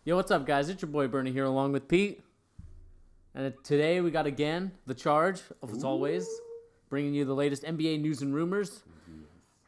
Yo, what's up, guys? It's your boy Bernie here along with Pete. And today we got again the charge, as always, bringing you the latest NBA news and rumors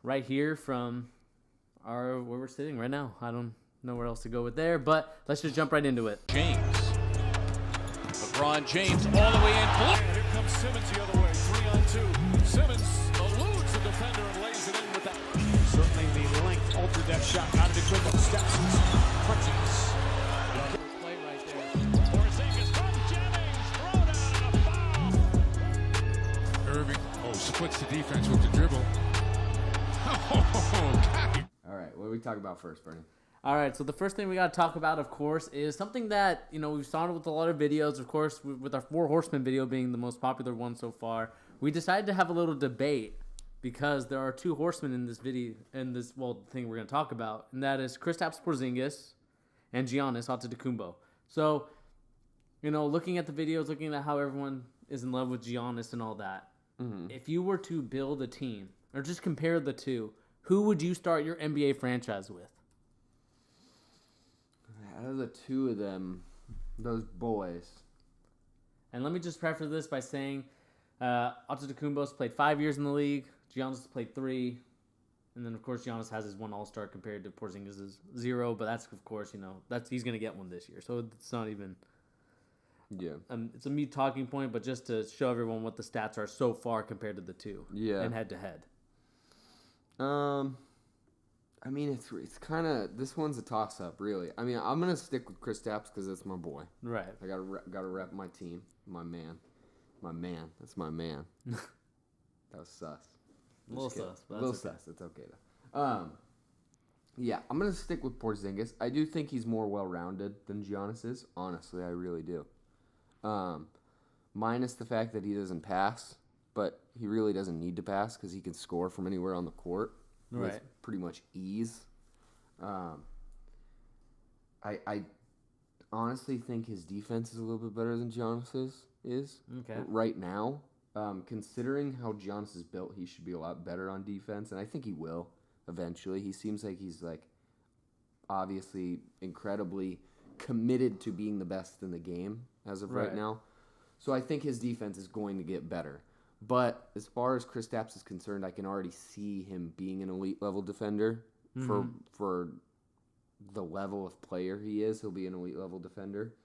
right here from where we're sitting right now. I don't know where else to go with there, but let's just jump right into it. James. LeBron James all the way in. Here comes Simmons the other way, 3-on-2. Simmons eludes the defender and lays it in with that. Certainly the length altered that shot. Out of the quick steps, crutches. Play right there. Porzingis from Jennings. Throw down and a foul. Irving, splits the defense with the dribble. All right, what do we talk about first, Bernie? All right, so the first thing we got to talk about, of course, is something that, we've started with a lot of videos. Of course, with our Four Horsemen video being the most popular one so far, we decided to have a little debate because there are two horsemen in this video, thing we're going to talk about, and that is Kristaps Porzingis and Giannis Antetokounmpo. So, looking at the videos, looking at how everyone is in love with Giannis and all that, if you were to build a team or just compare the two, who would you start your NBA franchise with? Out of the two of them, those boys. And let me just preface this by saying Antetokounmpo's played 5 years in the league. Giannis has played 3. And then, of course, Giannis has his one All-Star compared to Porzingis' 0. But that's, of course, he's going to get one this year. So it's not even... Yeah. It's a me talking point, but just to show everyone what the stats are so far compared to the two. Yeah. And head-to-head. I mean, it's kind of, this one's a toss-up, really. I mean, I'm going to stick with Kristaps because that's my boy. Right. I gotta rep my team, my man. That's my man. That was sus. A little sus, but a little that's okay. sus. It's okay, though. Yeah, I'm going to stick with Porzingis. I do think he's more well-rounded than Giannis is. Honestly, I really do. Minus the fact that he doesn't pass, but he really doesn't need to pass because he can score from anywhere on the court with Right. pretty much ease. I honestly think his defense is a little bit better than Giannis's is Okay. right now. Considering how Giannis is built, he should be a lot better on defense, and I think he will eventually. He seems like he's obviously incredibly committed to being the best in the game as of right Right. now. So I think his defense is going to get better. But as far as Kristaps is concerned, I can already see him being an elite level defender for the level of player he is. He'll be an elite level defender.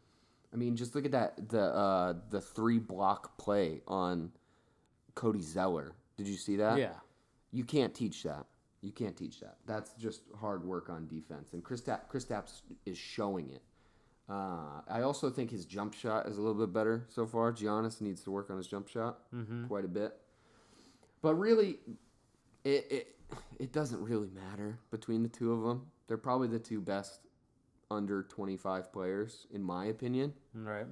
I mean, just look at that the 3-block play on Cody Zeller. Did you see that? Yeah. You can't teach that. That's just hard work on defense, and Kristaps is showing it. I also think his jump shot is a little bit better so far. Giannis needs to work on his jump shot quite a bit. But really, it doesn't really matter between the two of them. They're probably the two best under 25 players, in my opinion. Right.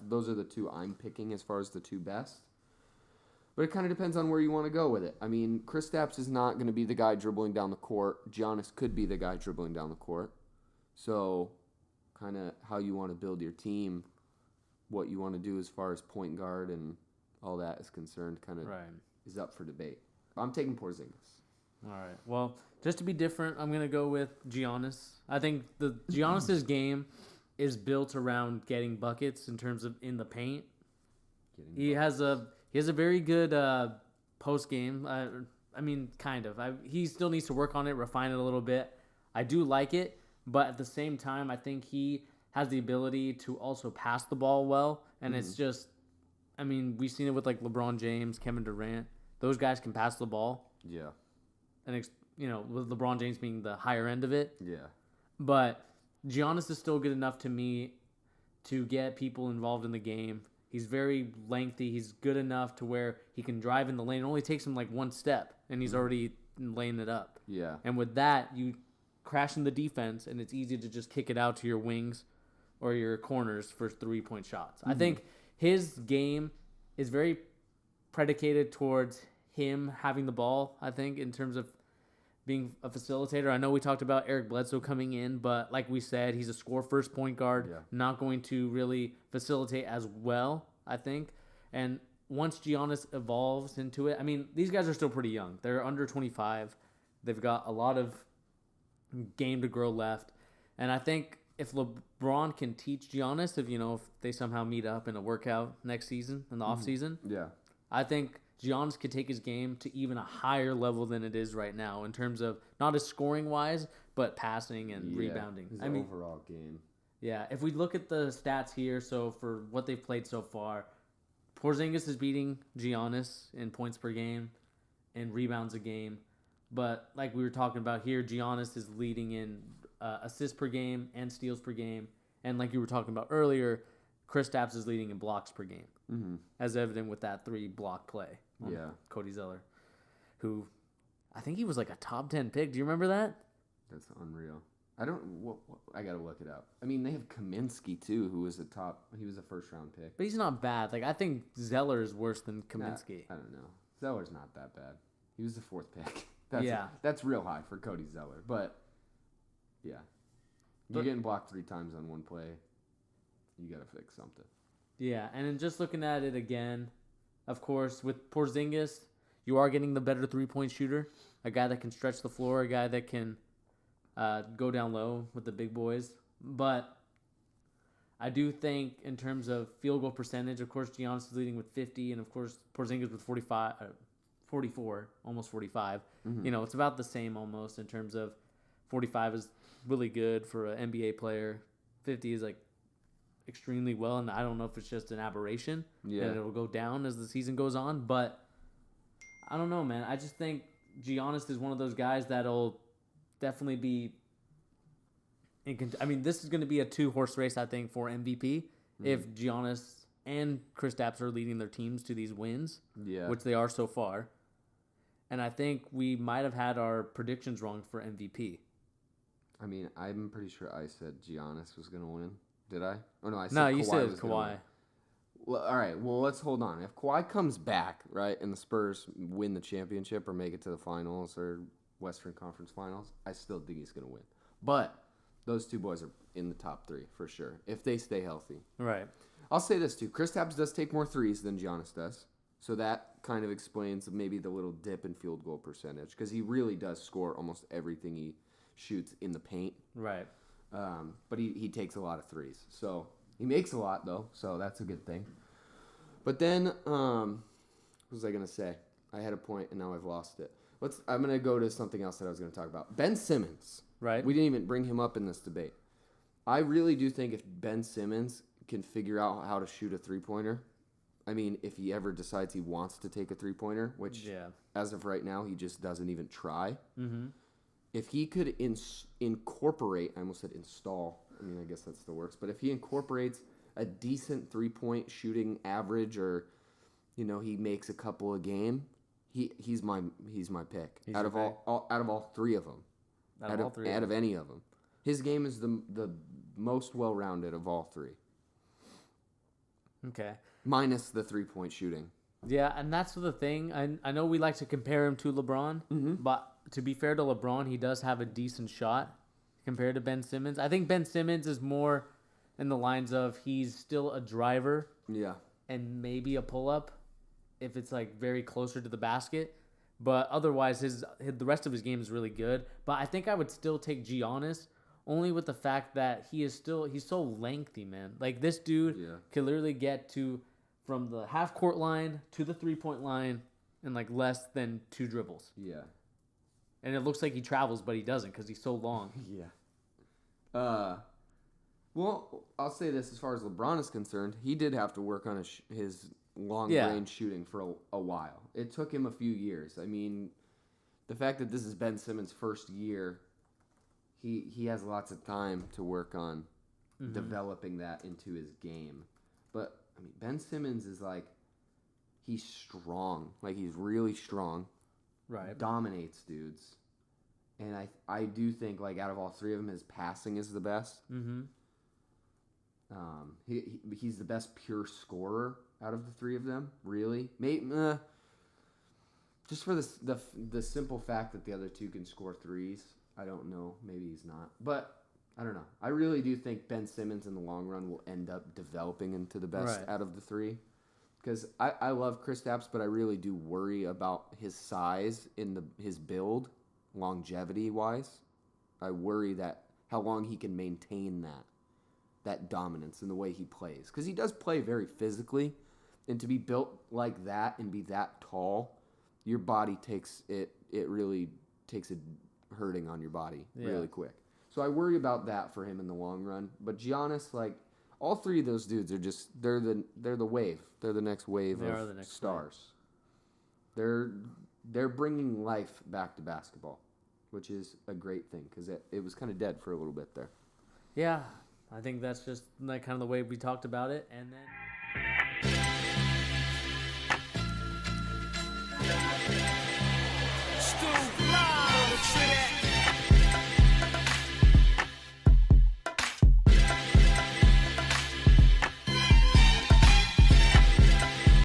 Those are the two I'm picking as far as the two best. But it kind of depends on where you want to go with it. I mean, Kristaps is not going to be the guy dribbling down the court. Giannis could be the guy dribbling down the court. So kind of how you want to build your team, what you want to do as far as point guard and all that is concerned, kind of Right. is up for debate. I'm taking Porzingis. All right. Well, just to be different, I'm going to go with Giannis. I think the Giannis's game is built around getting buckets in terms of in the paint. He has a very good post game. I mean, kind of. He still needs to work on it, refine it a little bit. I do like it, but at the same time, I think he has the ability to also pass the ball well. And it's just, I mean, we've seen it with LeBron James, Kevin Durant. Those guys can pass the ball. Yeah. And with LeBron James being the higher end of it. Yeah. But Giannis is still good enough to me to get people involved in the game. He's very lengthy. He's good enough to where he can drive in the lane. It only takes him one step, and he's already laying it up. Yeah. And with that, you crash in the defense, and it's easy to just kick it out to your wings or your corners for 3-point shots. I think his game is very predicated towards him having the ball, I think, in terms of being a facilitator. I know we talked about Eric Bledsoe coming in, but like we said, he's a score-first point guard, not going to really facilitate as well, I think. And once Giannis evolves into it, I mean, these guys are still pretty young. They're under 25. They've got a lot of game to grow left. And I think if LeBron can teach Giannis, if they somehow meet up in a workout next season, in the offseason, Yeah. I think Giannis could take his game to even a higher level than it is right now in terms of not as scoring-wise, but passing and rebounding. His I mean, overall game. yeah, if we look at the stats here, so for what they've played so far, Porzingis is beating Giannis in points per game and rebounds a game. But like we were talking about here, Giannis is leading in assists per game and steals per game. And like you were talking about earlier, Kristaps is leading in blocks per game, as evident with that 3-block play on Yeah. Cody Zeller, who I think he was like a top 10 pick. Do you remember that? That's unreal. I don't. I gotta look it up. I mean, they have Kaminsky too, who was he was a first-round pick. But he's not bad. Like I think Zeller is worse than Kaminsky. I don't know. Zeller's not that bad. He was the 4th pick. Yeah. That's real high for Cody Zeller. But yeah, you're getting blocked 3 times on one play. You gotta fix something. Yeah, and then just looking at it again, of course, with Porzingis, you are getting the better 3-point shooter, a guy that can stretch the floor, a guy that can go down low with the big boys. But I do think in terms of field goal percentage, of course, Giannis is leading with 50, and of course, Porzingis with 44, almost 45. It's about the same almost in terms of 45 is really good for an NBA player. 50 is like extremely well, and I don't know if it's just an aberration and it'll go down as the season goes on, but I don't know, man. I just think Giannis is one of those guys that'll definitely be this is going to be a 2-horse race, I think, for MVP if Giannis and Kristaps are leading their teams to these wins, which they are so far. And I think we might have had our predictions wrong for MVP. I mean, I'm pretty sure I said Giannis was gonna win. Did I? Oh no, I said No, Kawhi you said was gonna Kawhi. win. Well, all right. Well, let's hold on. If Kawhi comes back, right, and the Spurs win the championship or make it to the finals or Western Conference Finals, I still think he's gonna win. But those 2 boys are in the top 3 for sure if they stay healthy. Right. I'll say this too: Kristaps does take more threes than Giannis does, so that kind of explains maybe the little dip in field goal percentage because he really does score almost everything he shoots in the paint. Right. But he takes a lot of threes, so he makes a lot though, so that's a good thing. But then, what was I gonna say? I had a point and now I've lost it. I'm gonna go to something else that I was gonna talk about. Ben Simmons. Right. We didn't even bring him up in this debate. I really do think if Ben Simmons can figure out how to shoot a 3-pointer, I mean, if he ever decides he wants to take a 3-pointer, which as of right now he just doesn't even try. Mm-hmm. If he could incorporate, I almost said install. I mean, I guess that's the works. But if he incorporates a decent 3-point shooting average, or he makes a couple a game, he's my pick out of all 3 of them. Out of any of them, his game is the most well-rounded of all 3. Okay. Minus the 3-point shooting. Yeah, and that's the thing. I know we like to compare him to LeBron, but to be fair to LeBron, he does have a decent shot compared to Ben Simmons. I think Ben Simmons is more in the lines of he's still a driver. Yeah. And maybe a pull-up if it's like very closer to the basket. But otherwise, the rest of his game is really good. But I think I would still take Giannis only with the fact that he's so lengthy, man. Like this dude can literally get from the half-court line to the 3-point line in like less than 2 dribbles. Yeah. And it looks like he travels, but he doesn't because he's so long. Yeah. Well, I'll say this: as far as LeBron is concerned, he did have to work on his long-range shooting for a while. It took him a few years. I mean, the fact that this is Ben Simmons' first year, he has lots of time to work on developing that into his game. But I mean, Ben Simmons is he's strong. Like, he's really strong. Right. Dominates dudes. And I do think, out of all 3 of them, his passing is the best. Mm-hmm. He's the best pure scorer out of the 3 of them, really. Just for the simple fact that the other 2 can score threes. I don't know. Maybe he's not. But I don't know. I really do think Ben Simmons in the long run will end up developing into the best out of the 3. Because I love Kristaps, but I really do worry about his size in his build, longevity-wise. I worry that how long he can maintain that dominance in the way he plays. Because he does play very physically, and to be built like that and be that tall, your body takes it really takes a hurting on your body really quick. So I worry about that for him in the long run. But Giannis, like, all three of those dudes are just they're the wave. They're the next wave of stars. They're bringing life back to basketball, which is a great thing because it was kind of dead for a little bit there. Yeah, I think that's just like kind of the way we talked about it, and then.